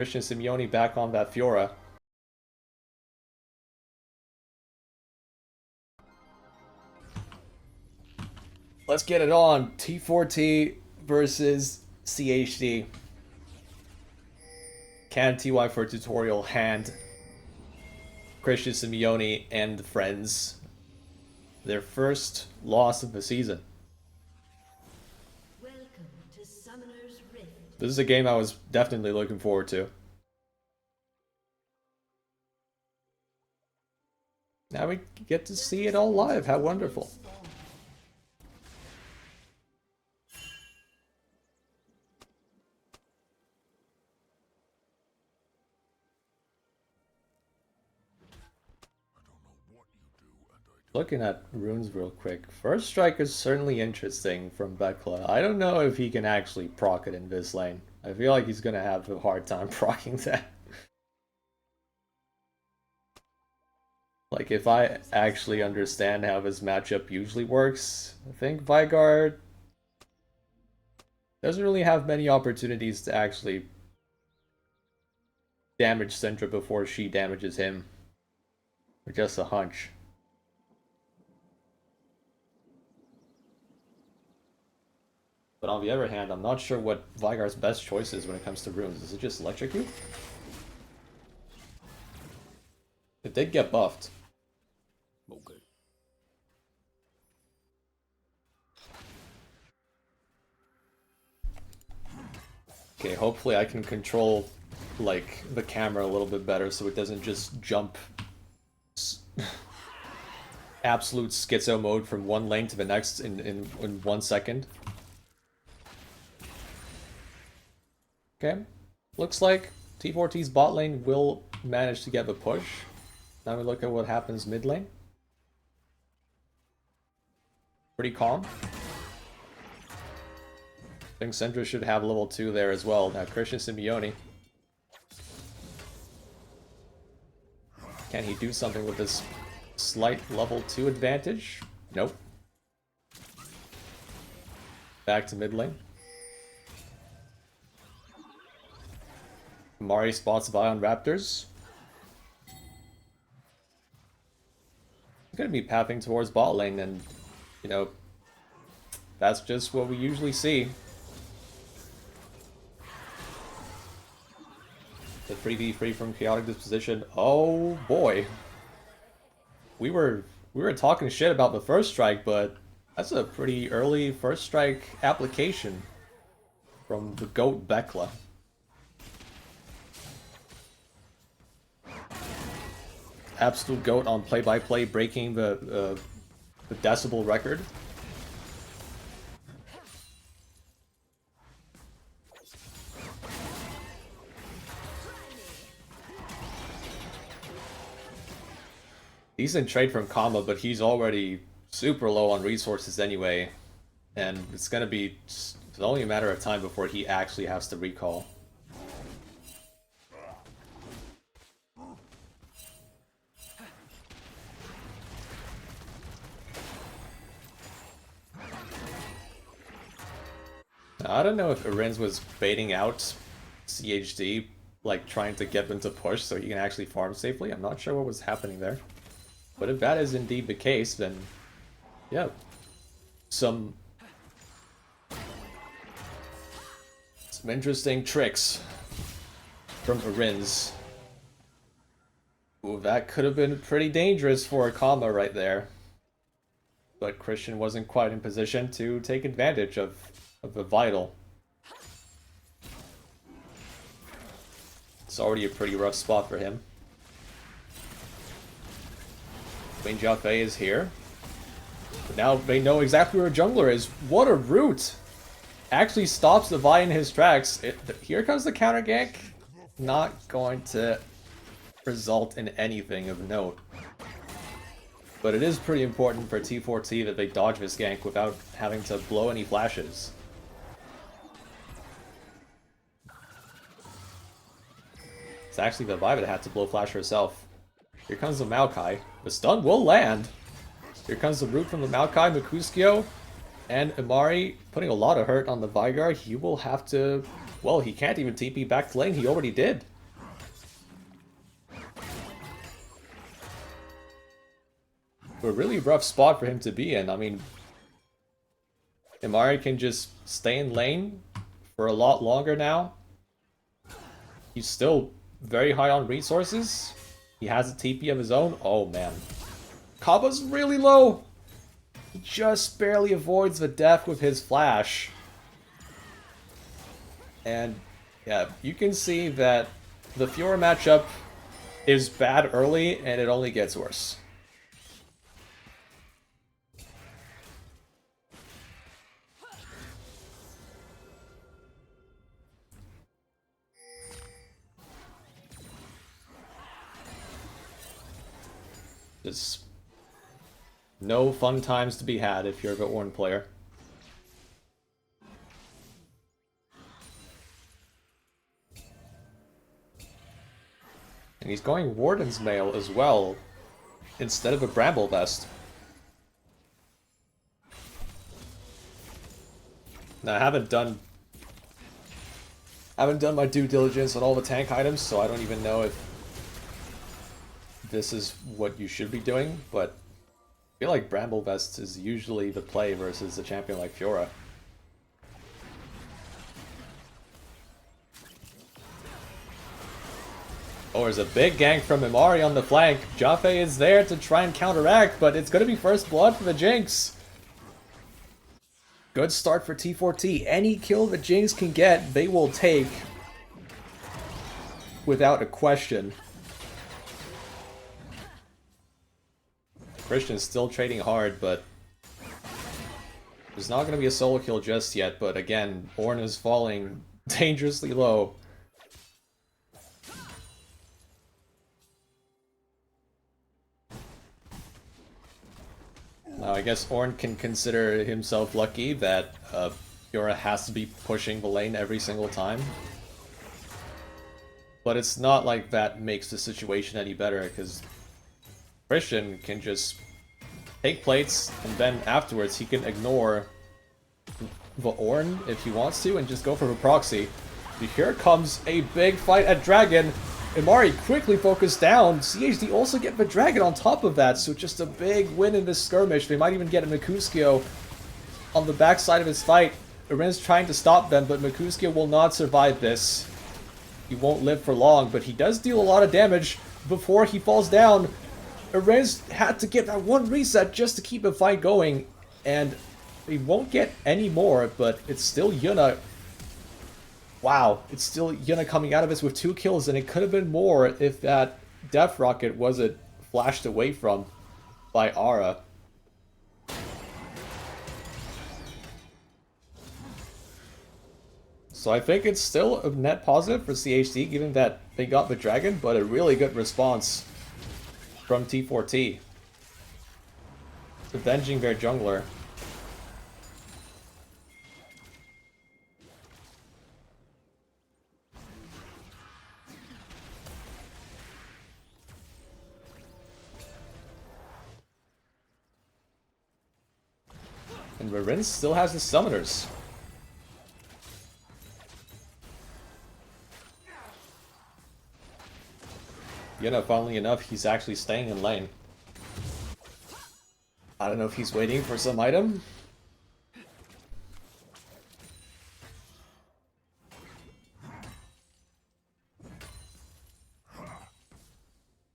Christian Simeone back on that Fiora. Let's get it on. T4T versus CHD. Can TY for tutorial hand Christian Simeone and friends their first loss of the season. Welcome to Summoner's Rift. This is a game I was definitely looking forward to. Now we get to see it all live. How wonderful. Looking at runes real quick. First strike is certainly interesting from Bekla. I don't know if he can actually proc it in this lane. I feel like he's gonna have a hard time procking that. Like, if I actually understand how this matchup usually works, I think Vigard doesn't really have many opportunities to actually damage Syndra before she damages him. Or just a hunch. But on the other hand, I'm not sure what Vigard's best choice is when it comes to runes. Is it just Electrocute? It did get buffed. Okay. Okay, hopefully I can control, like, the camera a little bit better so it doesn't just jump absolute schizo mode from one lane to the next in 1 second. Okay, looks like T4T's bot lane will manage to get the push. Now we look at what happens mid lane. Pretty calm. I think Syndra should have level 2 there as well. Now Christian Simeone. Can he do something with this slight level 2 advantage? Nope. Back to mid lane. Mari spots Vi on Raptors. He's gonna be pathing towards bot lane, and you know, that's just what we usually see. The 3v3 from Chaotic Disposition. Oh boy. We were talking shit about the first strike, but that's a pretty early first strike application from the GOAT Bekla. Absolute GOAT on play-by-play, breaking the decibel record. Decent trade from Kama, but he's already super low on resources anyway. And it's gonna be it's only a matter of time before he actually has to recall. I don't know if Arens was baiting out CHD, like trying to get them to push so he can actually farm safely. I'm not sure what was happening there. But if that is indeed the case, then yeah, some interesting tricks from Arens. Ooh, that could have been pretty dangerous for Akama right there. But Christian wasn't quite in position to take advantage of the vital. It's already a pretty rough spot for him. Wayne Jiafei is here. But now they know exactly where jungler is. What a route! Actually stops the Vi in his tracks. Here comes the counter gank. Not going to result in anything of note. But it is pretty important for T4T that they dodge this gank without having to blow any flashes. It's actually the Vi that had to blow flash herself. Here comes the Maokai. The stun will land. Here comes the root from the Maokai, Mercutio, and Amari putting a lot of hurt on the Vigard. He will have to... Well, he can't even TP back to lane. He already did. a really rough spot for him to be in. I mean, Imari can just stay in lane for a lot longer now. He's still very high on resources. He has a TP of his own. Oh man. Kaba's really low. He just barely avoids the death with his flash. And yeah, you can see that the Fiora matchup is bad early and it only gets worse. Just no fun times to be had if you're a Ornn player. And he's going Warden's Mail as well, instead of a Bramble Vest. Now I haven't done my due diligence on all the tank items, so I don't even know if this is what you should be doing, but I feel like Bramble Vest is usually the play versus a champion like Fiora. Oh, there's a big gank from Imari on the flank. Jaffe is there to try and counteract, but it's going to be first blood for the Jinx. Good start for T4T. Any kill the Jinx can get, they will take without a question. Christian's still trading hard, but there's not going to be a solo kill just yet. But again, Ornn is falling dangerously low. Now, I guess Ornn can consider himself lucky that Fiora has to be pushing the lane every single time. But it's not like that makes the situation any better, because Christian can just take plates, and then afterwards he can ignore the Ornn if he wants to, and just go for the proxy. Here comes a big fight at Dragon. Imari quickly focused down. CHD also get the Dragon on top of that, so just a big win in this skirmish. They might even get a Mercutio on the backside of his fight. Iren's trying to stop them, but Mercutio will not survive this. He won't live for long, but he does deal a lot of damage before he falls down. Iren's had to get that one reset just to keep the fight going, and he won't get any more, but it's still Yuna. Wow, it's still Yuna coming out of this with 2 kills, and it could have been more if that Death Rocket wasn't flashed away from by Ara. So I think it's still a net positive for CHD, given that they got the Dragon, but a really good response from T4T. Avenging their jungler. And Marin still has the summoners. You know, funnily enough, he's actually staying in lane. I don't know if he's waiting for some item.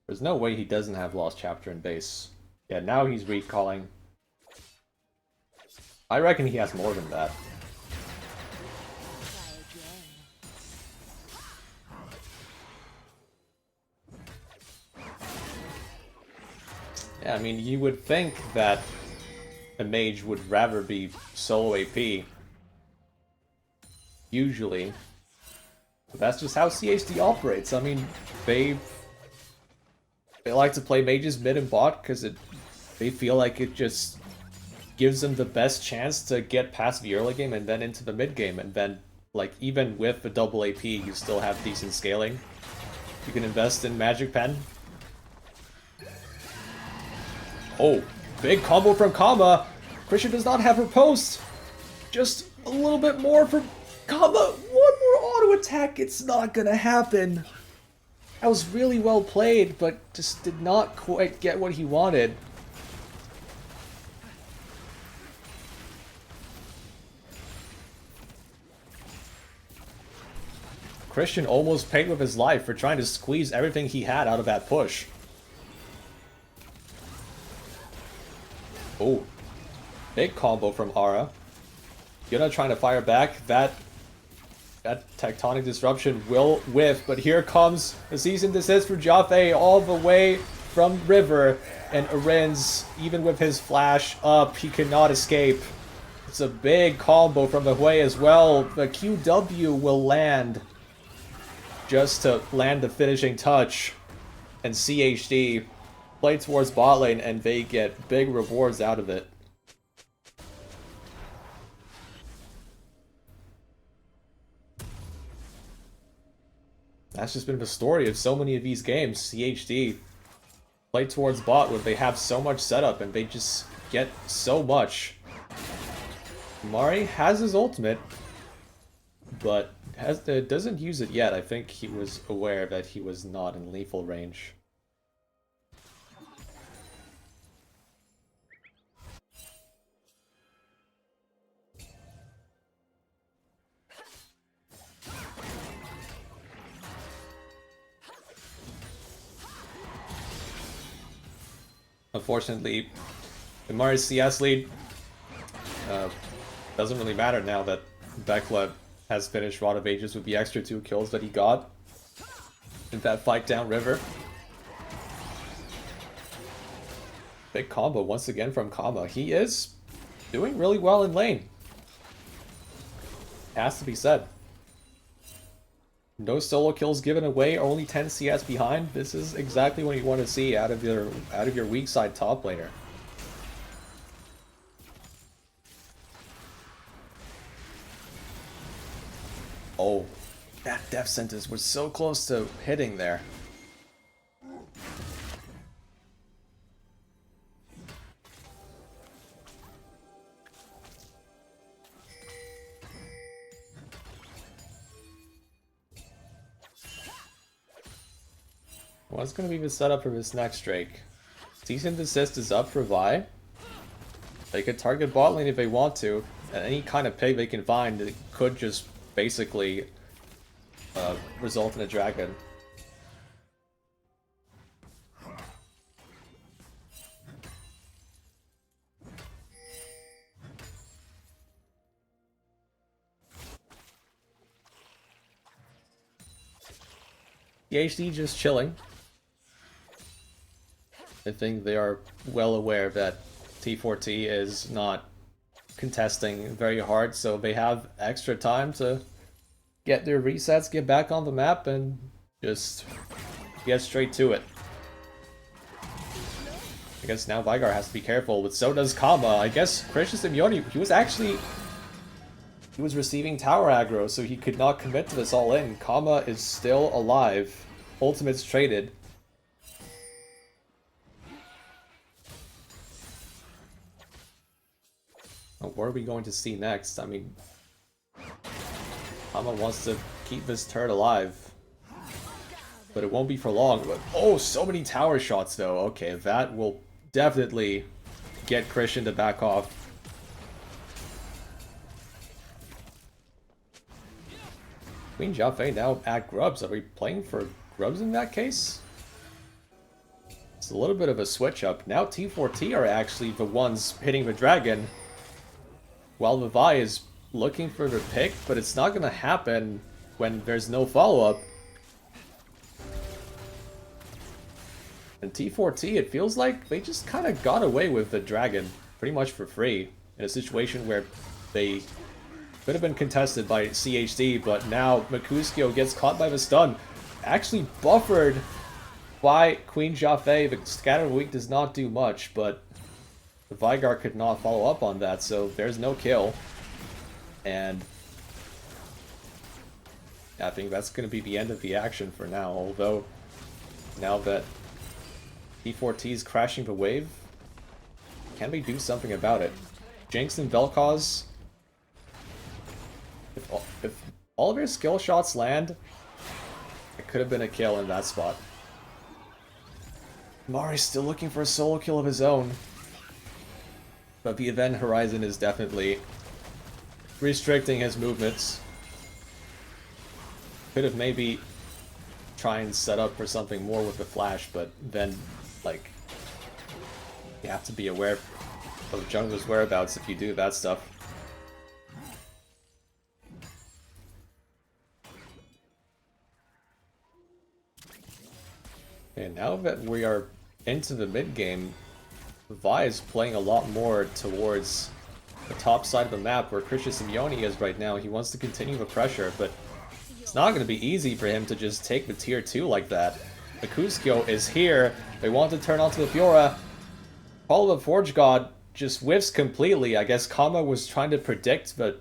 There's no way he doesn't have Lost Chapter in base. Yeah, now he's recalling. I reckon he has more than that. Yeah, I mean, you would think that a mage would rather be solo AP. Usually. But that's just how CHD operates. I mean, they like to play mages mid and bot because they feel like it just gives them the best chance to get past the early game and then into the mid game. And then, like, even with the double AP, you still have decent scaling. You can invest in Magic Pen. Oh, big combo from Kama. Christian does not have her post. Just a little bit more from Kama. One more auto attack. It's not gonna happen. That was really well played, but just did not quite get what he wanted. Christian almost paid with his life for trying to squeeze everything he had out of that push. Oh, big combo from Ara. Yuna trying to fire back. That tectonic disruption will whiff, but here comes a cease and desist for Jaffe all the way from River, and Arenz, even with his flash up, he cannot escape. It's a big combo from the Hui as well. The QW will land just to land the finishing touch, and CHD play towards bot lane and they get big rewards out of it. That's just been the story of so many of these games. CHD play towards bot where they have so much setup and they just get so much. Mari has his ultimate, but doesn't use it yet. I think he was aware that he was not in lethal range. Unfortunately, the Mari's CS lead doesn't really matter now that Bekla has finished Rod of Ages with the extra 2 kills that he got in that fight down river. Big combo once again from Kama. He is doing really well in lane. Has to be said. No solo kills given away, only 10 CS behind. This is exactly what you want to see out of your weak side top laner. Oh, that death sentence was so close to hitting there. What's going to be the setup for this next Drake? Cease and desist is up for Vi. They could target bot lane if they want to, and any kind of pig they can find that could just basically result in a dragon. PhD just chilling. I think they are well aware that T4T is not contesting very hard, so they have extra time to get their resets, get back on the map, and just get straight to it. I guess now Vigar has to be careful, but so does Kama. I guess Christian Simeone, he was receiving tower aggro, so he could not commit to this all in. Kama is still alive. Ultimate's traded. What are we going to see next? I mean, Kama wants to keep this turret alive, but it won't be for long. But oh, so many tower shots though. Okay, that will definitely get Christian to back off. Queen Jaffe now at Grubs. Are we playing for Grubs in that case? It's a little bit of a switch up. Now T4T are actually the ones hitting the dragon, while the Vi is looking for the pick, but it's not going to happen when there's no follow-up. And T4T, it feels like they just kind of got away with the dragon pretty much for free in a situation where they could have been contested by CHD, but now Mercutio gets caught by the stun. Actually buffered by Queen Jaffe. The Scatter Weak does not do much, but the Vigar could not follow up on that, so there's no kill. And I think that's going to be the end of the action for now, although now that T4T is crashing the wave, can we do something about it? Jinx and Vel'Koz, if all of your skill shots land, it could have been a kill in that spot. Mari's still looking for a solo kill of his own, but the event horizon is definitely restricting his movements. Could have maybe try and set up for something more with the flash, but then, like, you have to be aware of jungler's whereabouts if you do that stuff. And now that we are into the mid game, Vi is playing a lot more towards the top side of the map where Christian Simeone is right now. He wants to continue the pressure, but it's not going to be easy for him to just take the tier 2 like that. Mercutio is here. They want to turn onto the Fiora. Call of the Forge God just whiffs completely. I guess Kama was trying to predict the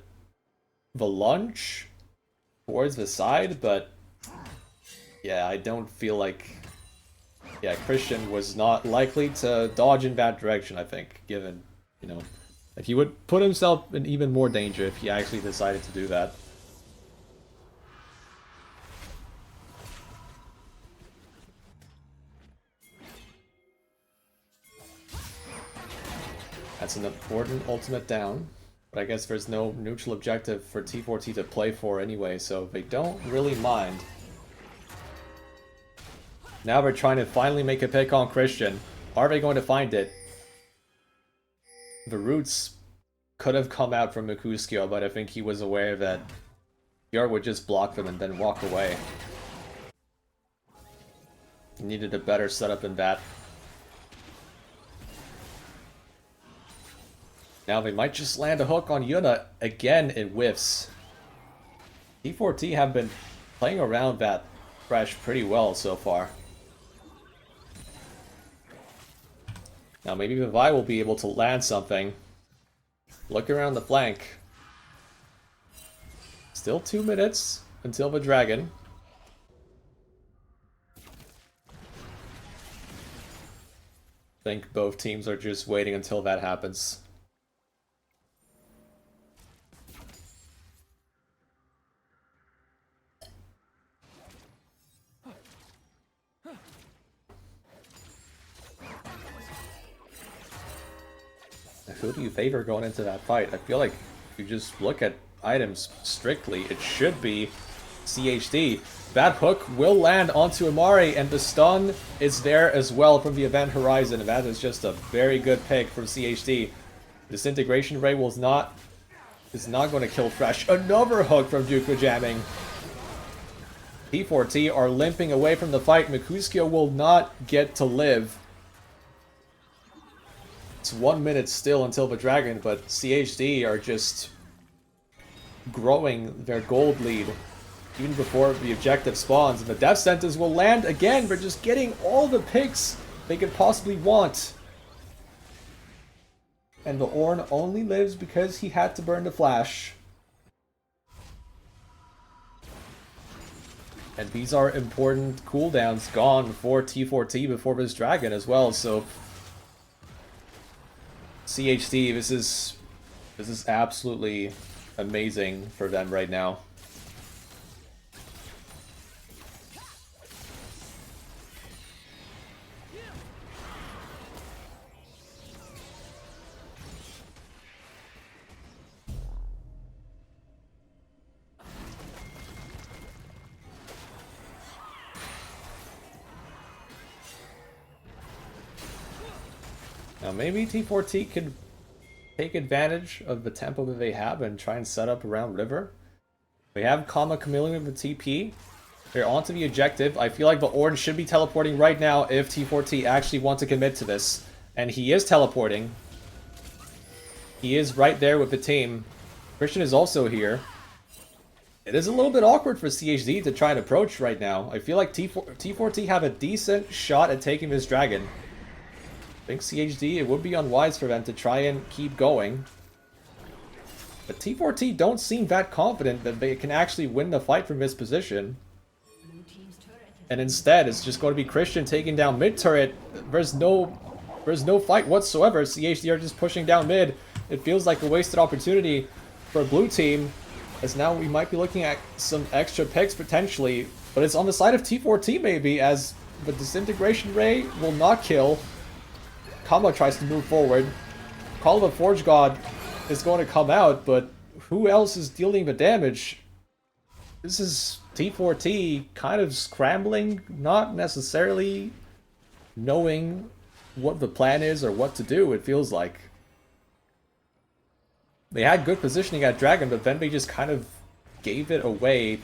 launch towards the side, but yeah, I don't feel like... Yeah, Christian was not likely to dodge in that direction, I think, given, you know, like he would put himself in even more danger if he actually decided to do that. That's an important ultimate down, but I guess there's no neutral objective for T4T to play for anyway, so they don't really mind. Now we're trying to finally make a pick on Christian. Are they going to find it? The roots could have come out from Mercutio, but I think he was aware that Fiora would just block them and then walk away. He needed a better setup than that. Now they might just land a hook on Yuna. Again, it whiffs. T4T have been playing around that Thresh pretty well so far. Now maybe the Vi will be able to land something. Look around the flank. Still 2 minutes until the dragon. I think both teams are just waiting until that happens. Who do you favor going into that fight? I feel like if you just look at items strictly, it should be CHD. That hook will land onto Amari, and the stun is there as well from the event horizon, and that is just a very good pick from CHD. Disintegration Ray is not going to kill Thresh. Another hook from Juku jamming. T4T are limping away from the fight. Mercutio will not get to live. It's 1 minute still until the dragon, but CHD are just growing their gold lead even before the objective spawns. And the death sentence will land again. They're just getting all the picks they could possibly want. And the Ornn only lives because he had to burn the flash. And these are important cooldowns gone for T4T before this dragon as well, so CHD, this is absolutely amazing for them right now. Now maybe T4T could take advantage of the tempo that they have and try and set up around river. They have Kama Chameleon with the TP. They're onto the objective. I feel like the Ornn should be teleporting right now if T4T actually want to commit to this. And he is teleporting. He is right there with the team. Christian is also here. It is a little bit awkward for CHD to try and approach right now. I feel like T4T have a decent shot at taking this dragon. I think CHD, it would be unwise for them to try and keep going. But T4T don't seem that confident that they can actually win the fight from this position. And instead, it's just going to be Christian taking down mid turret. There's no fight whatsoever. CHD are just pushing down mid. It feels like a wasted opportunity for a blue team, as now we might be looking at some extra picks potentially. But it's on the side of T4T maybe, as the Disintegration Ray will not kill. Kama tries to move forward. Call of a Forge God is going to come out, but who else is dealing the damage? This is T4T kind of scrambling, not necessarily knowing what the plan is or what to do, it feels like. They had good positioning at Dragon, but then they just kind of gave it away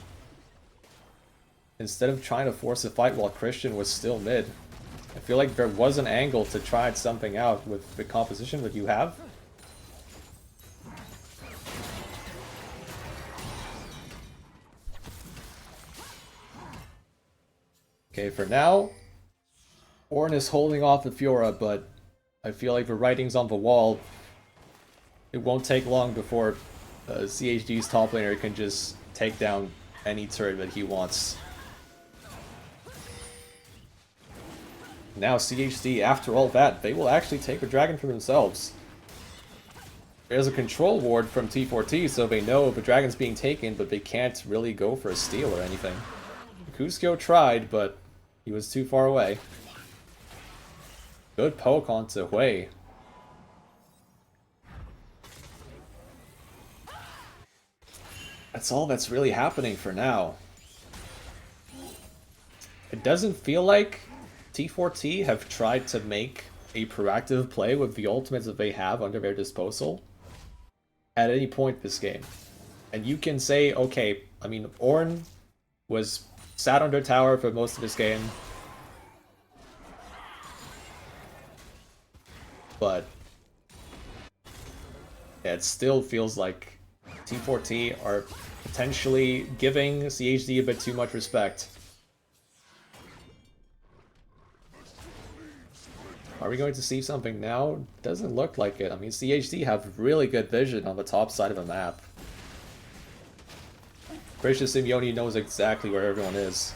instead of trying to force a fight while Christian was still mid. I feel like there was an angle to try something out with the composition that you have. Okay, for now, Ornn is holding off the Fiora, but I feel like the writing's on the wall. It won't take long before CHD's top laner can just take down any turret that he wants. Now CHD, after all that, they will actually take the dragon for themselves. There's a control ward from T4T, so they know the dragon's being taken, but they can't really go for a steal or anything. Cusco tried, but he was too far away. Good poke onto Hui. That's all that's really happening for now. It doesn't feel like T4T have tried to make a proactive play with the ultimates that they have under their disposal at any point this game. And you can say, okay, I mean, Ornn was sat under tower for most of this game. But yeah, it still feels like T4T are potentially giving CHD a bit too much respect. Are we going to see something now? Doesn't look like it. I mean, CHD have really good vision on the top side of the map. Gracious Simeone knows exactly where everyone is.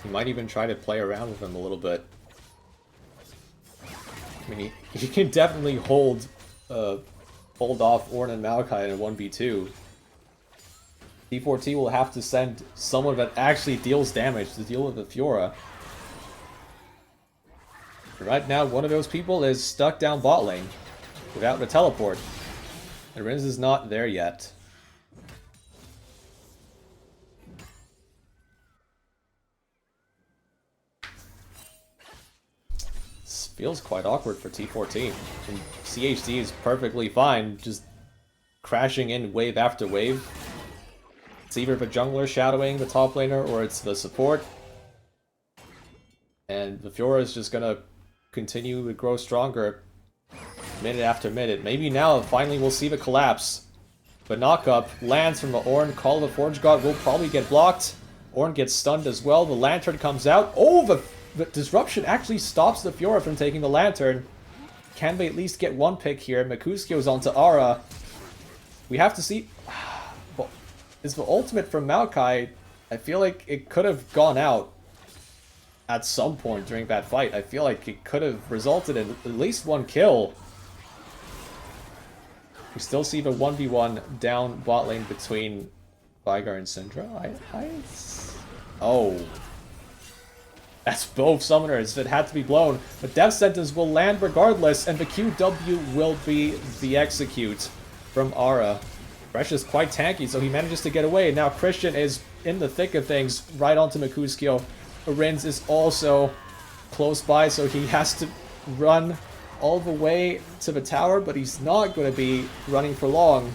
He might even try to play around with him a little bit. I mean, he can definitely hold off Ornn and Maokai in a 1v2. T4T will have to send someone that actually deals damage to deal with the Fiora. Right now, one of those people is stuck down bot lane without the teleport. And Rinz is not there yet. This feels quite awkward for T14. And CHD is perfectly fine, just crashing in wave after wave. It's either the jungler shadowing the top laner or it's the support. And the Fiora is just gonna continue to grow stronger minute after minute. Maybe now finally we'll see the collapse. The knockup lands from the Ornn. Call of the Forge God will probably get blocked. Ornn gets stunned as well. The Lantern comes out. Oh, the disruption actually stops the Fiora from taking the Lantern. Can they at least get one pick here? Mercuskio's onto Aura. We have to see... Is the ultimate from Maokai? I feel like it could have gone out at some point during that fight. I feel like it could have resulted in at least one kill. We still see the 1v1 down bot lane between Vigar and Syndra. Oh. That's both summoners that had to be blown. But Death Sentence will land regardless, and the QW will be the execute from Aura. Fresh is quite tanky, so he manages to get away. Now Christian is in the thick of things, right onto Mercuskio. Rinz is also close by, so he has to run all the way to the tower, but he's not going to be running for long.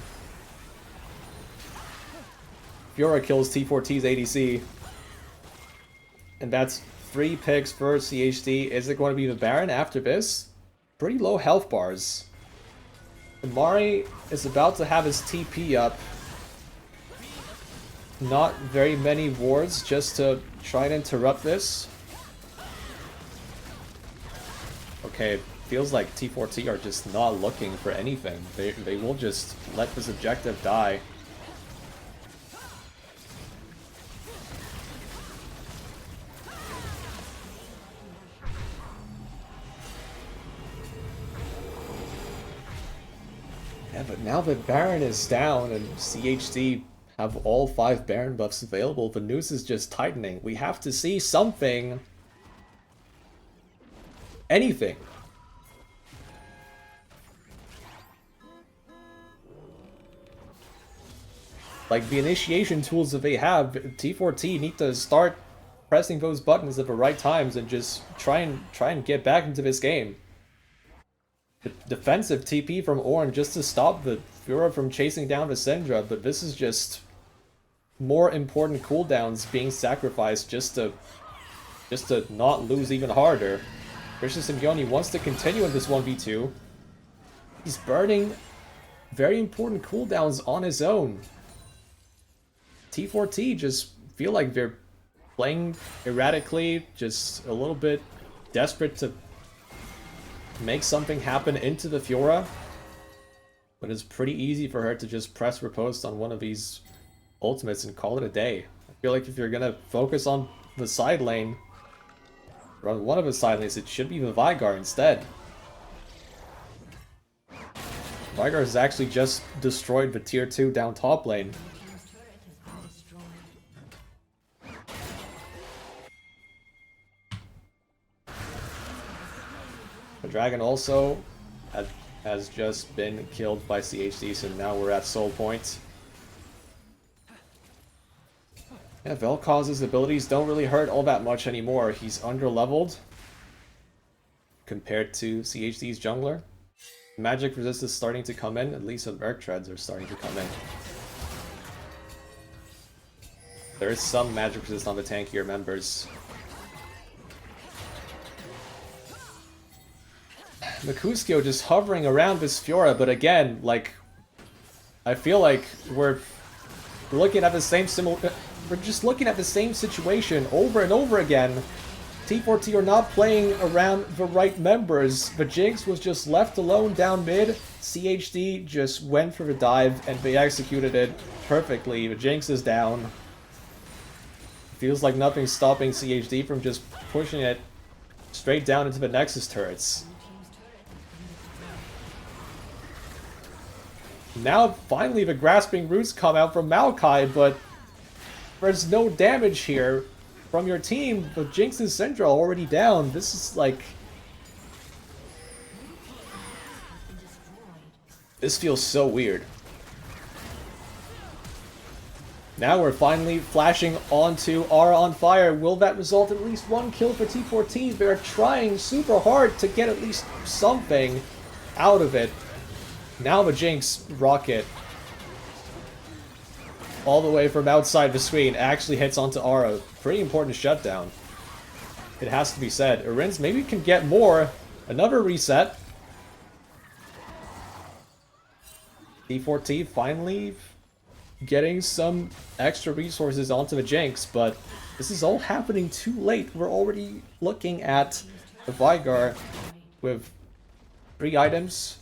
Fiora kills T4T's ADC. And that's 3 picks for CHD. Is it going to be the Baron after this? Pretty low health bars. Mari is about to have his TP up. Not very many wards just to try and interrupt this. Okay, it feels like T4T are just not looking for anything. They will just let this objective die. Yeah, but now that Baron is down and CHD have all 5 Baron buffs available, the noose is just tightening. We have to see something anything. Like, the initiation tools that they have, T4T need to start pressing those buttons at the right times and just try and get back into this game. The defensive TP from Ornn just to stop the Fiora from chasing down the Syndra, but this is just more important cooldowns being sacrificed just to not lose even harder. Christian Simeone wants to continue in this 1v2. He's burning very important cooldowns on his own. T4T just feel like they're playing erratically, just a little bit desperate to make something happen into the Fiora. But it's pretty easy for her to just press riposte on one of these ultimates and call it a day. I feel like if you're gonna focus on the side lane, or on one of the side lanes, it should be the Veigar instead. Veigar has actually just destroyed the tier 2 down top lane. The dragon also has just been killed by CHD, so now we're at soul point. Yeah, Vel'Koz's abilities don't really hurt all that much anymore. He's underleveled compared to CHD's jungler. Magic resist is starting to come in, at least the Merc Treads are starting to come in. There is some magic resist on the tankier members. Mercutio just hovering around this Fiora, but again, like, I feel like we're looking at the same we're just looking at the same situation over and over again. T4T are not playing around the right members. The Jinx was just left alone down mid. CHD just went for the dive and they executed it perfectly. The Jinx is down. Feels like nothing's stopping CHD from just pushing it straight down into the Nexus turrets. Now, finally, the Grasping Roots come out from Maokai, but there's no damage here from your team. The Jinx and Syndra are already down. This is like... This feels so weird. Now we're finally flashing onto Aura on fire. Will that result in at least one kill for T4T? They're trying super hard to get at least something out of it. Now the Jinx rocket all the way from outside the screen actually hits onto Aura. Pretty important shutdown. It has to be said. Arins maybe can get more. Another reset. T4T finally getting some extra resources onto the Jinx, but this is all happening too late. We're already looking at the Veigar with 3 items.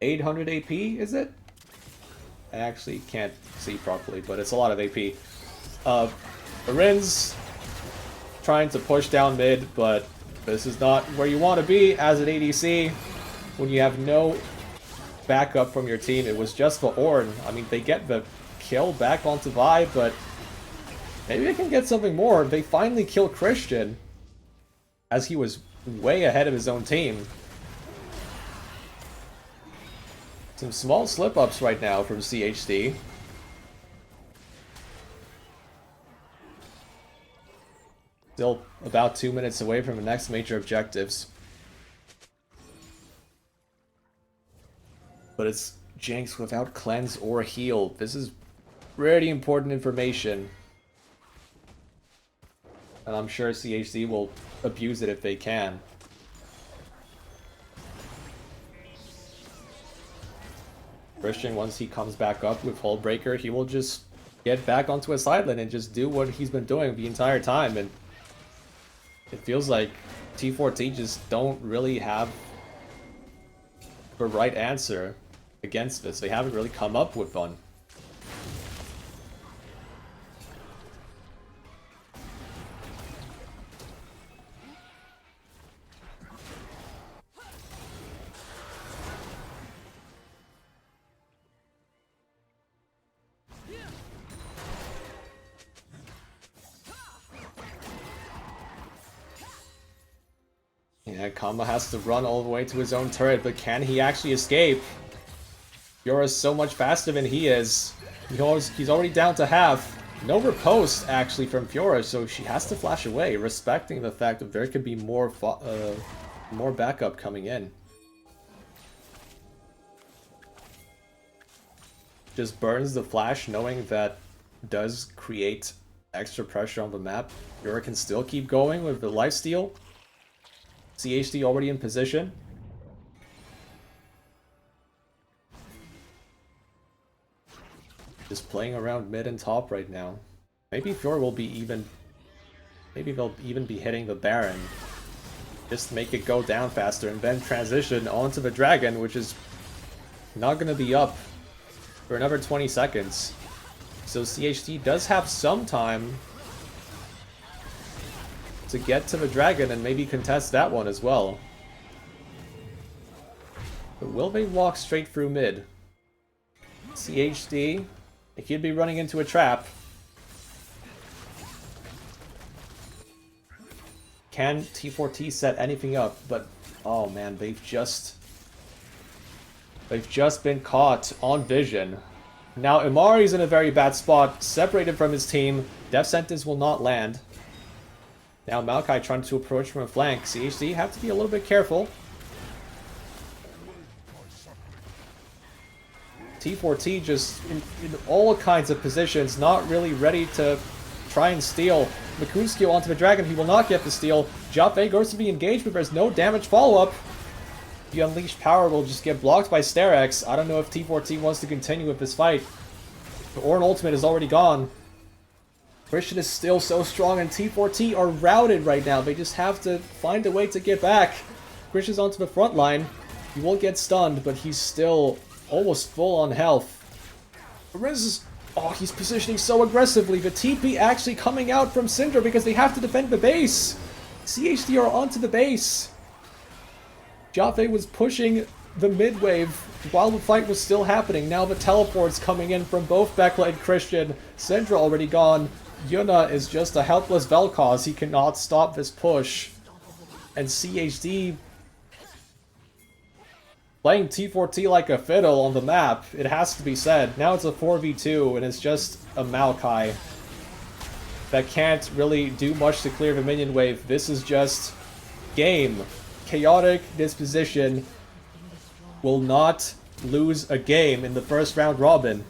800 AP, is it? I actually can't see properly, but it's a lot of AP. Arins trying to push down mid, but this is not where you want to be as an ADC when you have no backup from your team. It was just for Ornn. I mean, they get the kill back onto Vi, but maybe they can get something more. They finally kill Christian as he was way ahead of his own team. Some small slip-ups right now from CHD. Still about 2 minutes away from the next major objectives. But it's Jinx without cleanse or heal. This is pretty important information. And I'm sure CHD will abuse it if they can. Christian, once he comes back up with Hullbreaker, he will just get back onto a side lane and just do what he's been doing the entire time. And it feels like T4T just don't really have the right answer against this. They haven't really come up with one. Yeah, Kama has to run all the way to his own turret, but can he actually escape? Fiora's so much faster than he is. He's already down to half. No riposte, actually, from Fiora, so she has to flash away, respecting the fact that there could be more backup coming in. Just burns the flash, knowing that does create extra pressure on the map. Fiora can still keep going with the lifesteal. CHD already in position. Just playing around mid and top right now. Maybe Fiora will be even... Maybe they'll even be hitting the Baron. Just make it go down faster and then transition onto the Dragon, which is not going to be up for another 20 seconds. So CHD does have some time to get to the Dragon and maybe contest that one as well. But will they walk straight through mid? CHD, he could be running into a trap. Can T4T set anything up? But oh man, they've just been caught on vision. Now Imari's in a very bad spot, separated from his team. Death Sentence will not land. Now Maokai trying to approach from a flank. CHD have to be a little bit careful. T4T just in all kinds of positions, not really ready to try and steal. Makunskio onto the Dragon, he will not get the steal. Jaffe goes to be engaged, but there's no damage follow-up. The Unleashed Power will just get blocked by Sterex. I don't know if T4T wants to continue with this fight. The Ornn ultimate is already gone. Christian is still so strong, and T4T are routed right now. They just have to find a way to get back. Christian's onto the front line. He will get stunned, but he's still almost full on health. Riz, oh, he's positioning so aggressively. The TP actually coming out from Syndra because they have to defend the base. CHD are onto the base. Jaffe was pushing the mid wave while the fight was still happening. Now the teleports coming in from both Bekla and Christian. Syndra already gone. Yuna is just a helpless Vel'Koz. He cannot stop this push. And CHD playing T4T like a fiddle on the map, it has to be said. Now it's a 4v2, and it's just a Maokai that can't really do much to clear the minion wave. This is just game. Chaotic Disposition will not lose a game in the first round robin.